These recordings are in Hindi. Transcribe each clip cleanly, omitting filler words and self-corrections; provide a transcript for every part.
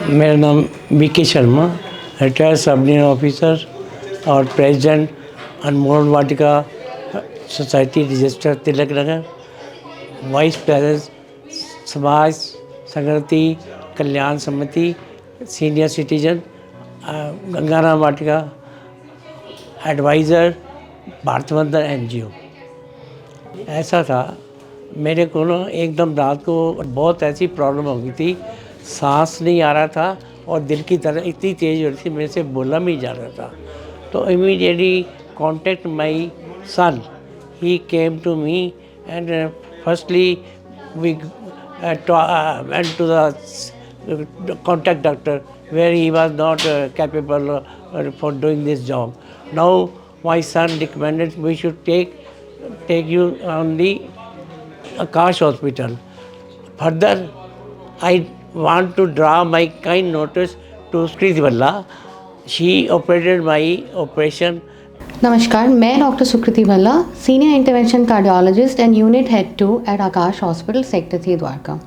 मेरा नाम B K Sharma, retired sub division officer और president Anmol Vatika society register Tilak Nagar, vice president Samaj Sangati Kalyan Samiti senior citizen Gangaram Vatika, adviser Bharat Bandhan NGO. ऐसा था मेरे को ना एकदम रात को बहुत ऐसी प्रॉब्लम हो गई थी, सांस नहीं आ रहा था और दिल की तरह इतनी तेज़ हो रही थी, मेरे से बोला भी जा रहा था। तो immediately contact my son, he came to me and firstly we went to the contact doctor where he was not capable for doing this job. Now my son recommended we should take you on the Akash Hospital. Further, I want to draw my kind notice to Sukriti Bhalla. She operated my operation. नमस्कार, मैं doctor Sukriti Bhalla, senior intervention cardiologist and unit head 2 at Aakash hospital sector 3 Dwarka.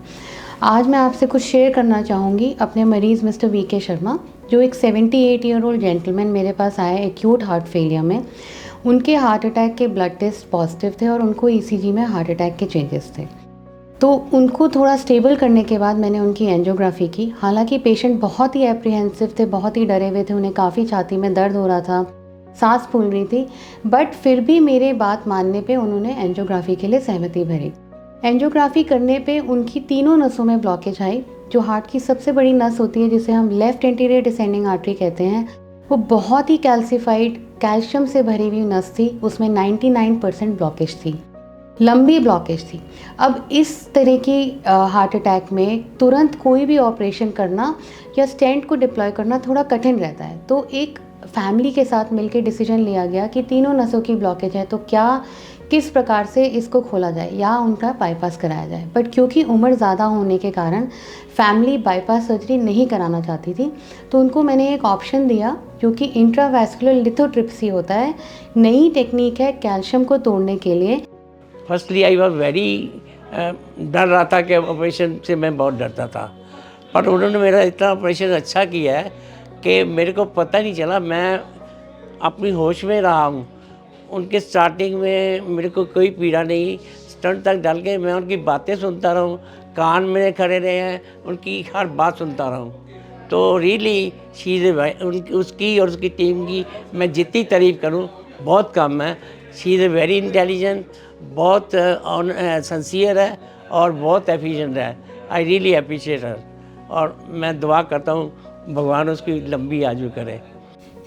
आज मैं आपसे कुछ शेयर करना चाहूँगी अपने मरीज़ मिस्टर वीके शर्मा, जो एक 78 ईयर ओल्ड जेंटलमैन मेरे पास आए एक्यूट हार्ट फेलियर में। उनके हार्ट अटैक के ब्लड टेस्ट पॉजिटिव थे और उनको ईसीजी में हार्ट अटैक के चेंजेस थे। तो उनको थोड़ा स्टेबल करने के बाद मैंने उनकी एंजियोग्राफी की। हालांकि पेशेंट बहुत ही एप्रीहेंसिव थे, बहुत ही डरे हुए थे, उन्हें काफ़ी छाती में दर्द हो रहा था, सांस फूल रही थी, बट फिर भी मेरे बात मानने पे उन्होंने एंजियोग्राफी के लिए सहमति भरी। एंजियोग्राफी करने पे उनकी तीनों नसों में ब्लॉकेज आई। जो हार्ट की सबसे बड़ी नस होती है, जिसे हम लेफ्ट एंटीरियर डिसेंडिंग आर्टरी कहते हैं, वो बहुत ही कैल्सीफाइड कैल्शियम से भरी हुई नस थी। उसमें 99% ब्लॉकेज थी, लंबी ब्लॉकेज थी। अब इस तरह की हार्ट अटैक में तुरंत कोई भी ऑपरेशन करना या स्टेंट को डिप्लॉय करना थोड़ा कठिन रहता है। तो एक फैमिली के साथ मिलकर डिसीजन लिया गया कि तीनों नसों की ब्लॉकेज है, तो किस प्रकार से इसको खोला जाए या उनका बाईपास कराया जाए। बट क्योंकि उम्र ज़्यादा होने के कारण फैमिली बाईपास सर्जरी नहीं कराना चाहती थी, तो उनको मैंने एक ऑप्शन दिया जो कि इंट्रावैस्कुलर लिथोट्रिप्सी होता है। नई टेक्निक है कैल्शियम को तोड़ने के लिए। फर्स्टली आई वॉज वेरी डर रहा था कि ऑपरेशन से मैं बहुत डरता था, पर उन्होंने मेरा इतना ऑपरेशन अच्छा किया है कि मेरे को पता नहीं चला, मैं अपनी होश में रहा हूँ। उनके स्टार्टिंग में मेरे को कोई पीड़ा नहीं, स्टंट तक डाल के मैं उनकी बातें सुनता रहा हूँ, कान में खड़े रहे हैं, उनकी हर बात सुनता रहा हूँ। तो रियली उसकी और उसकी टीम की मैं जितनी तारीफ़ करूँ बहुत कम है। She is a very intelligent, बहुत सिंसियर है और बहुत एफिशिएंट है। आई रियली अप्रिशिएट हर, और मैं दुआ करता हूँ भगवान उसकी लंबी आयु करे।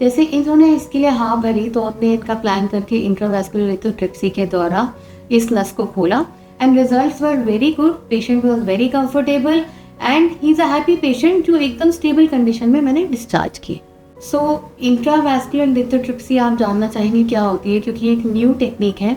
जैसे इन्होंने इसके लिए हाँ भरी, तो आपने इनका प्लान करके इंट्रावैस्कुलर लिथोट्रिप्सी के द्वारा इस नस को खोला and results were very good. Patient was very comfortable and he is a happy patient, जो एकदम स्टेबल कंडीशन में मैंने डिस्चार्ज किए। सो इंट्रावैस्कुलर लिथोट्रिप्सी आप जानना चाहेंगे क्या होती है, क्योंकि एक न्यू टेक्निक है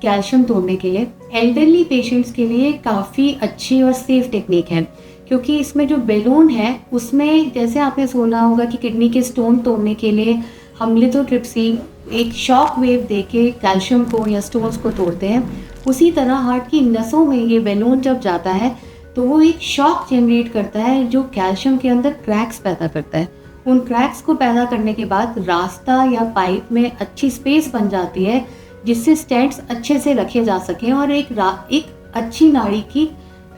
कैल्शियम तोड़ने के लिए। एल्डरली पेशेंट्स के लिए काफ़ी अच्छी और सेफ टेक्निक है, क्योंकि इसमें जो बैलून है उसमें, जैसे आपने सुना होगा कि किडनी के स्टोन तोड़ने के लिए हम लिथोट्रिप्सी एक शॉक वेव देके कैल्शियम को या स्टोन्स को तोड़ते हैं, उसी तरह हार्ट की नसों में ये बैलून जब जाता है तो वो एक शॉक जनरेट करता है जो कैल्शियम के अंदर क्रैक्स पैदा करता है। उन क्रैक्स को पैदा करने के बाद रास्ता या पाइप में अच्छी स्पेस बन जाती है, जिससे स्टेंट्स अच्छे से रखे जा सकें और एक अच्छी नाड़ी की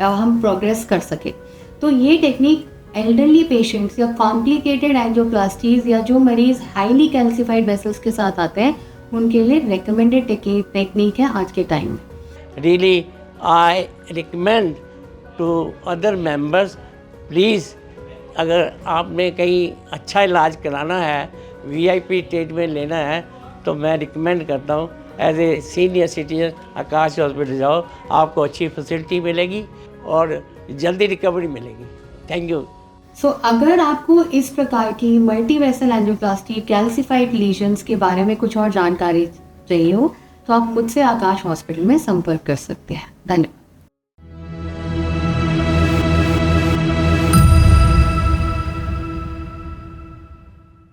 हम प्रोग्रेस कर सके। तो ये टेक्निक एल्डरली पेशेंट्स या कॉम्प्लिकेटेड एंजियोप्लास्टीज या जो मरीज हाईली कैल्सिफाइड वेसल्स के साथ आते हैं, उनके लिए रिकमेंडेड टेक्निक है आज के टाइम में। Really I recommend to other members, please अगर आपने कहीं अच्छा इलाज कराना है, वीआईपी ट्रीटमेंट लेना है, तो मैं रिकमेंड करता हूँ as a senior citizen Aakash hospital जाओ, आपको अच्छी फैसिलिटी मिलेगी और जल्दी रिकवरी मिलेगी। Thank you. सो अगर आपको इस प्रकार की multi vessel angioplasty calcified lesions के बारे में कुछ और जानकारी चाहिए हो, तो आप मुझसे आकाश हॉस्पिटल में संपर्क कर सकते हैं। धन्यवाद।